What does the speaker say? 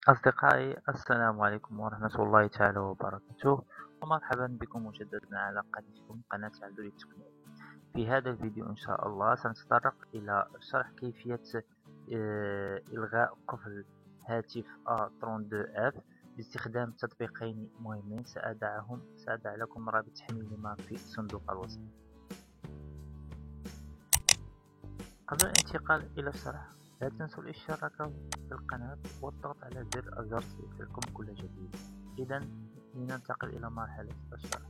أصدقائي، السلام عليكم ورحمة الله تعالى وبركاته، ومرحبا بكم مجددا على قناتكم قناة عبدولي التقنية. في هذا الفيديو إن شاء الله سنتطرق إلى شرح كيفية إلغاء قفل هاتف A32F باستخدام تطبيقين مهمين. سأضع لكم رابط تحميلهما في صندوق الوصف. قبل الانتقال إلى الشرح، لا تنسوا الاشتراك في القناة والضغط على زر الجرس ليصلكم كل جديد. إذا لننتقل إلى مرحلة الشرح.